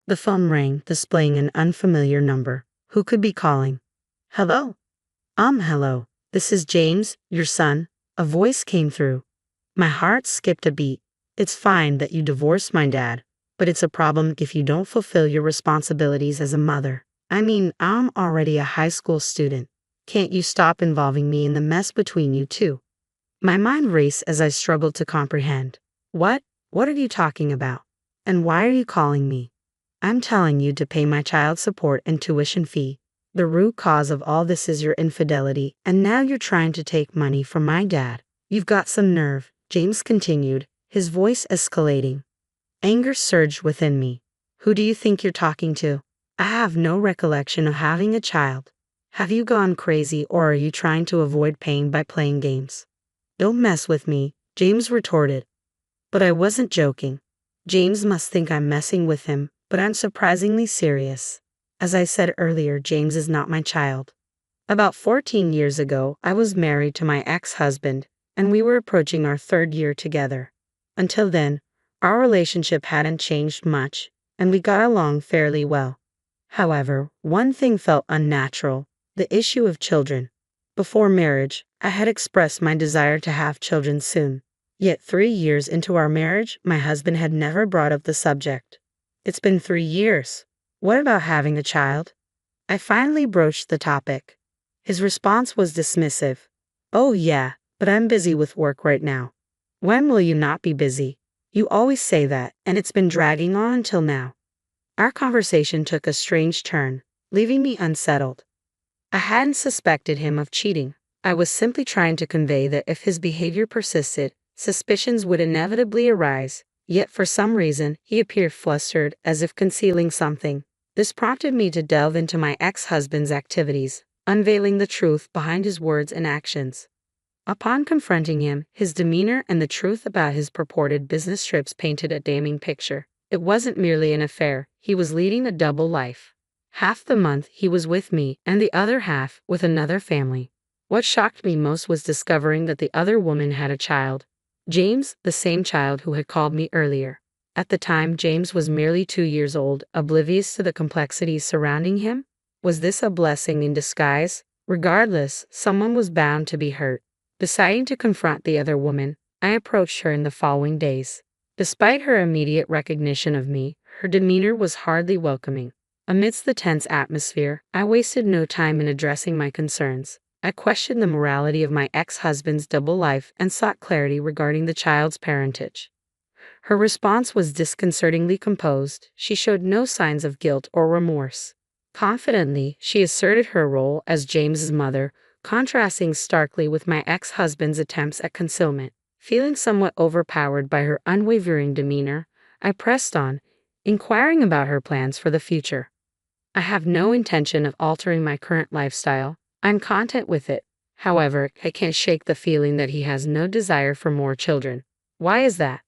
The phone rang, displaying an unfamiliar number. Who could be calling? Hello? Hello. This is James, your son. A voice came through. My heart skipped a beat. It's fine that you divorced my dad, but it's a problem if you don't fulfill your responsibilities as a mother. I mean, I'm already a high school student. Can't you stop involving me in the mess between you two? My mind raced as I struggled to comprehend. What? What are you talking about? And why are you calling me? I'm telling you to pay my child support and tuition fee. The root cause of all this is your infidelity, and now you're trying to take money from my dad. You've got some nerve, James continued, his voice escalating. Anger surged within me. Who do you think you're talking to? I have no recollection of having a child. Have you gone crazy, or are you trying to avoid pain by playing games? Don't mess with me, James retorted. But I wasn't joking. James must think I'm messing with him, but I'm surprisingly serious. As I said earlier, James is not my child. About 14 years ago, I was married to my ex-husband, and we were approaching our 3rd year together. Until then, our relationship hadn't changed much, and we got along fairly well. However, one thing felt unnatural: the issue of children. Before marriage, I had expressed my desire to have children soon. Yet 3 years into our marriage, my husband had never brought up the subject. It's been 3 years. What about having a child? I finally broached the topic. His response was dismissive. Oh yeah, but I'm busy with work right now. When will you not be busy? You always say that, and it's been dragging on until now. Our conversation took a strange turn, leaving me unsettled. I hadn't suspected him of cheating. I was simply trying to convey that if his behavior persisted, suspicions would inevitably arise. Yet for some reason, he appeared flustered, as if concealing something. This prompted me to delve into my ex-husband's activities, unveiling the truth behind his words and actions. Upon confronting him, his demeanor and the truth about his purported business trips painted a damning picture. It wasn't merely an affair, he was leading a double life. Half the month he was with me, and the other half with another family. What shocked me most was discovering that the other woman had a child. James, the same child who had called me earlier. At the time, James was merely 2 years old, oblivious to the complexities surrounding him. Was this a blessing in disguise? Regardless, someone was bound to be hurt. Deciding to confront the other woman, I approached her in the following days. Despite her immediate recognition of me, her demeanor was hardly welcoming. Amidst the tense atmosphere, I wasted no time in addressing my concerns. I questioned the morality of my ex-husband's double life and sought clarity regarding the child's parentage. Her response was disconcertingly composed. She showed no signs of guilt or remorse. Confidently, she asserted her role as James's mother, contrasting starkly with my ex-husband's attempts at concealment. Feeling somewhat overpowered by her unwavering demeanor, I pressed on, inquiring about her plans for the future. I have no intention of altering my current lifestyle. I'm content with it. However, I can't shake the feeling that he has no desire for more children. Why is that?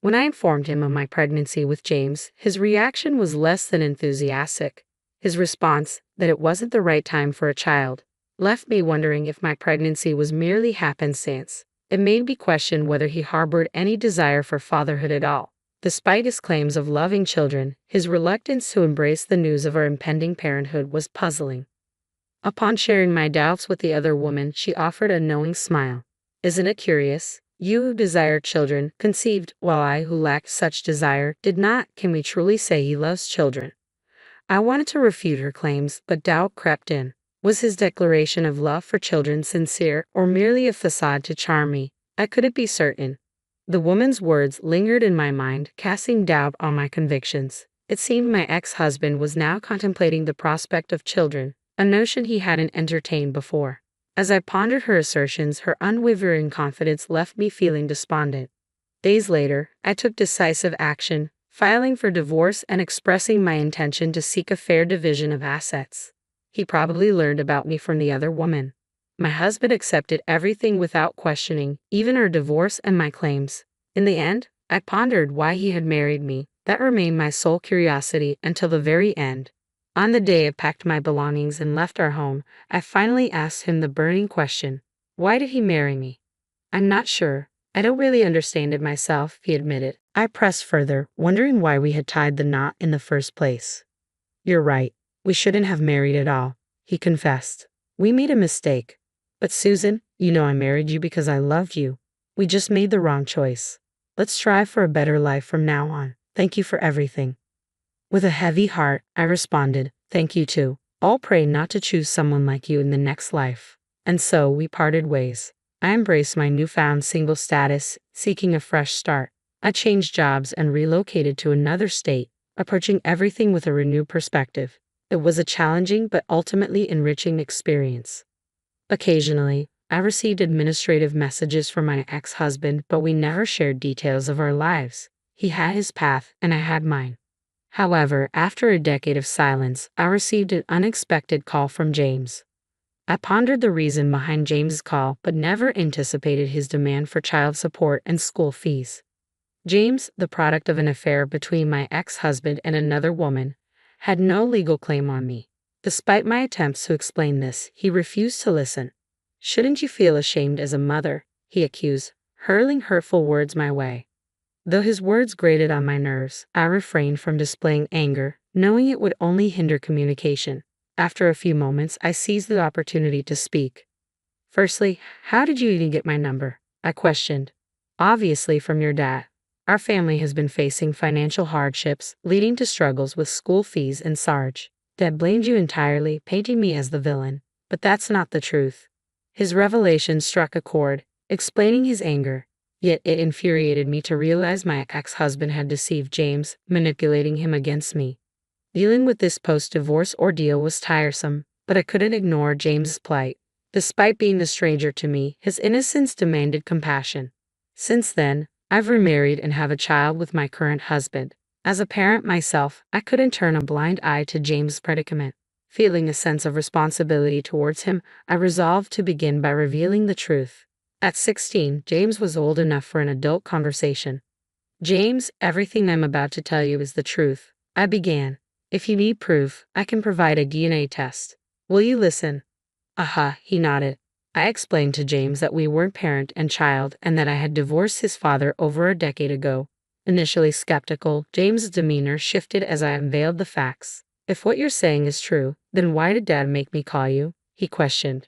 When I informed him of my pregnancy with James, his reaction was less than enthusiastic. His response, that it wasn't the right time for a child, left me wondering if my pregnancy was merely happenstance. It made me question whether he harbored any desire for fatherhood at all. Despite his claims of loving children, his reluctance to embrace the news of our impending parenthood was puzzling. Upon sharing my doubts with the other woman, she offered a knowing smile. Isn't it curious? You who desired children, conceived, while I who lacked such desire, did not. Can we truly say he loves children? I wanted to refute her claims, but doubt crept in. Was his declaration of love for children sincere, or merely a facade to charm me? I couldn't be certain. The woman's words lingered in my mind, casting doubt on my convictions. It seemed my ex-husband was now contemplating the prospect of children, a notion he hadn't entertained before. As I pondered her assertions, her unwavering confidence left me feeling despondent. Days later, I took decisive action, filing for divorce and expressing my intention to seek a fair division of assets. He probably learned about me from the other woman. My husband accepted everything without questioning, even our divorce and my claims. In the end, I pondered why he had married me. That remained my sole curiosity until the very end. On the day I packed my belongings and left our home, I finally asked him the burning question: why did he marry me? I'm not sure, I don't really understand it myself, he admitted. I pressed further, wondering why we had tied the knot in the first place. You're right. We shouldn't have married at all, he confessed. We made a mistake. But Susan, you know I married you because I loved you. We just made the wrong choice. Let's strive for a better life from now on. Thank you for everything. With a heavy heart, I responded, thank you too. I'll pray not to choose someone like you in the next life. And so we parted ways. I embraced my newfound single status, seeking a fresh start. I changed jobs and relocated to another state, approaching everything with a renewed perspective. It was a challenging but ultimately enriching experience. Occasionally, I received administrative messages from my ex-husband, but we never shared details of our lives. He had his path, and I had mine. However, after a decade of silence, I received an unexpected call from James. I pondered the reason behind James's call, but never anticipated his demand for child support and school fees. James, the product of an affair between my ex-husband and another woman, had no legal claim on me. Despite my attempts to explain this, he refused to listen. Shouldn't you feel ashamed as a mother? He accused, hurling hurtful words my way. Though his words grated on my nerves, I refrained from displaying anger, knowing it would only hinder communication. After a few moments, I seized the opportunity to speak. Firstly, how did you even get my number? I questioned. Obviously from your dad. Our family has been facing financial hardships, leading to struggles with school fees and Sarge. Dad blamed you entirely, painting me as the villain. But that's not the truth. His revelation struck a chord, explaining his anger. Yet it infuriated me to realize my ex-husband had deceived James, manipulating him against me. Dealing with this post-divorce ordeal was tiresome, but I couldn't ignore James's plight. Despite being a stranger to me, his innocence demanded compassion. Since then, I've remarried and have a child with my current husband. As a parent myself, I couldn't turn a blind eye to James' predicament. Feeling a sense of responsibility towards him, I resolved to begin by revealing the truth. At 16, James was old enough for an adult conversation. James, everything I'm about to tell you is the truth, I began. If you need proof, I can provide a DNA test. Will you listen? He nodded. I explained to James that we weren't parent and child and that I had divorced his father over a decade ago. Initially skeptical, James's demeanor shifted as I unveiled the facts. If what you're saying is true, then why did Dad make me call you? He questioned.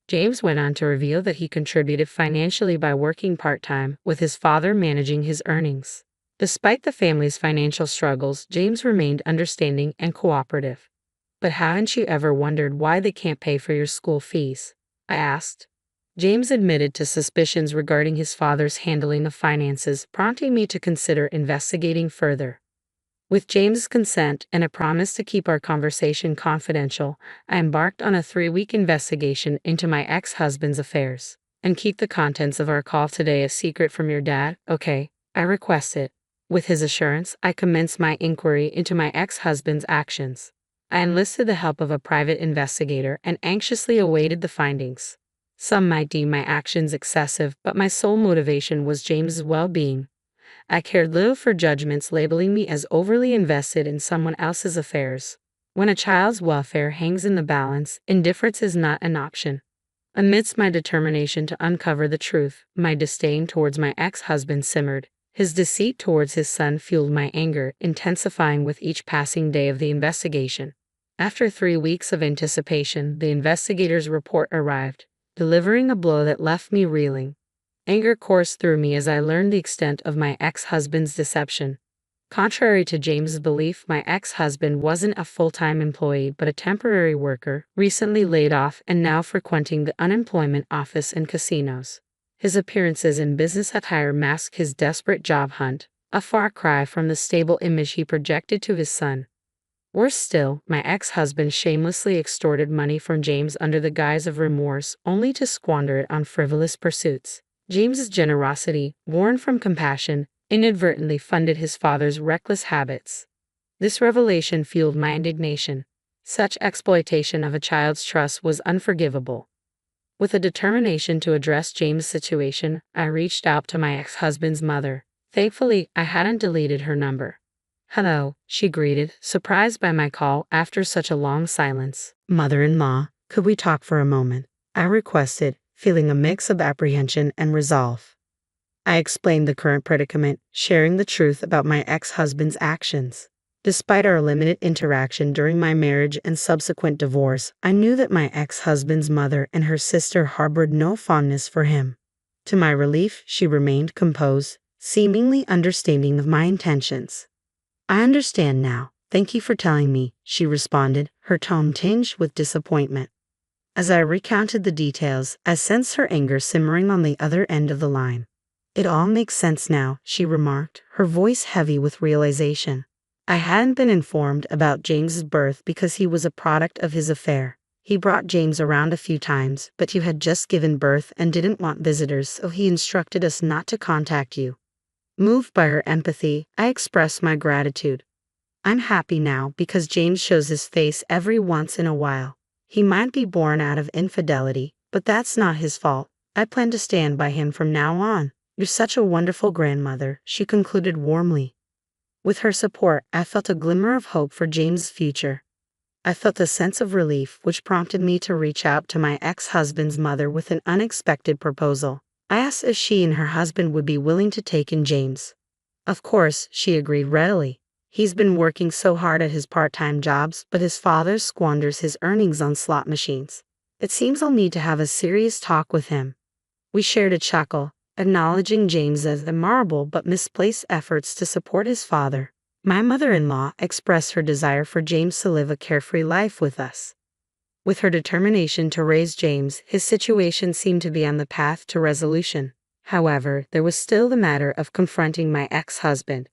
James went on to reveal that he contributed financially by working part-time, with his father managing his earnings. Despite the family's financial struggles, James remained understanding and cooperative. But haven't you ever wondered why they can't pay for your school fees? I asked. James admitted to suspicions regarding his father's handling of finances, prompting me to consider investigating further. With James's consent and a promise to keep our conversation confidential, I embarked on a 3-week investigation into my ex-husband's affairs. And keep the contents of our call today a secret from your dad, okay? I requested. With his assurance, I commenced my inquiry into my ex-husband's actions. I enlisted the help of a private investigator and anxiously awaited the findings. Some might deem my actions excessive, but my sole motivation was James's well-being. I cared little for judgments labeling me as overly invested in someone else's affairs. When a child's welfare hangs in the balance, indifference is not an option. Amidst my determination to uncover the truth, my disdain towards my ex-husband simmered. His deceit towards his son fueled my anger, intensifying with each passing day of the investigation. After 3 weeks of anticipation, the investigator's report arrived, delivering a blow that left me reeling. Anger coursed through me as I learned the extent of my ex-husband's deception. Contrary to James's belief, my ex-husband wasn't a full-time employee but a temporary worker, recently laid off and now frequenting the unemployment office and casinos. His appearances in business attire masked his desperate job hunt, a far cry from the stable image he projected to his son. Worse still, my ex-husband shamelessly extorted money from James under the guise of remorse, only to squander it on frivolous pursuits. James's generosity, born from compassion, inadvertently funded his father's reckless habits. This revelation fueled my indignation. Such exploitation of a child's trust was unforgivable. With a determination to address James' situation, I reached out to my ex-husband's mother. Thankfully, I hadn't deleted her number. "Hello," she greeted, surprised by my call after such a long silence. "Mother-in-law, could we talk for a moment?" I requested, feeling a mix of apprehension and resolve. I explained the current predicament, sharing the truth about my ex-husband's actions. Despite our limited interaction during my marriage and subsequent divorce, I knew that my ex-husband's mother and her sister harbored no fondness for him. To my relief, she remained composed, seemingly understanding of my intentions. I understand now. Thank you for telling me, she responded, her tone tinged with disappointment. As I recounted the details, I sensed her anger simmering on the other end of the line. It all makes sense now, she remarked, her voice heavy with realization. I hadn't been informed about James's birth because he was a product of his affair. He brought James around a few times, but you had just given birth and didn't want visitors, so he instructed us not to contact you. Moved by her empathy, I expressed my gratitude. I'm happy now because James shows his face every once in a while. He might be born out of infidelity, but that's not his fault. I plan to stand by him from now on. You're such a wonderful grandmother, she concluded warmly. With her support, I felt a glimmer of hope for James's future. I felt a sense of relief, which prompted me to reach out to my ex-husband's mother with an unexpected proposal. I asked if she and her husband would be willing to take in James. Of course, she agreed readily. He's been working so hard at his part-time jobs, but his father squanders his earnings on slot machines. It seems I'll need to have a serious talk with him. We shared a chuckle, acknowledging James' admirable but misplaced efforts to support his father. My mother-in-law expressed her desire for James to live a carefree life with us. With her determination to raise James, his situation seemed to be on the path to resolution. However, there was still the matter of confronting my ex-husband.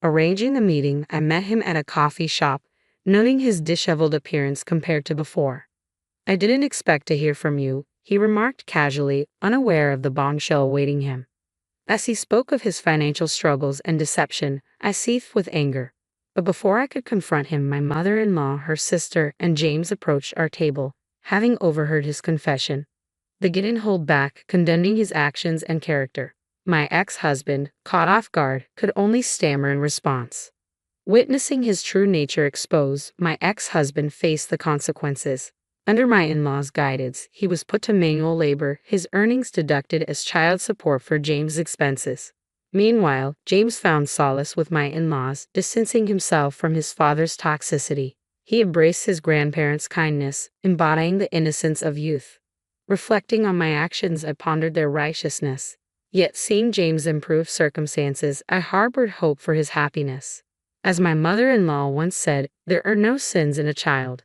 Arranging the meeting, I met him at a coffee shop, noting his disheveled appearance compared to before. I didn't expect to hear from you, he remarked casually, unaware of the bombshell awaiting him. As he spoke of his financial struggles and deception, I seethed with anger. But before I could confront him, my mother-in-law, her sister, and James approached our table, having overheard his confession. They didn't hold back, condemning his actions and character. My ex-husband, caught off guard, could only stammer in response. Witnessing his true nature exposed, my ex-husband faced the consequences. Under my in-laws' guidance, he was put to manual labor, his earnings deducted as child support for James' expenses. Meanwhile, James found solace with my in-laws, distancing himself from his father's toxicity. He embraced his grandparents' kindness, embodying the innocence of youth. Reflecting on my actions, I pondered their righteousness. Yet seeing James' improved circumstances, I harbored hope for his happiness. As my mother-in-law once said, there are no sins in a child.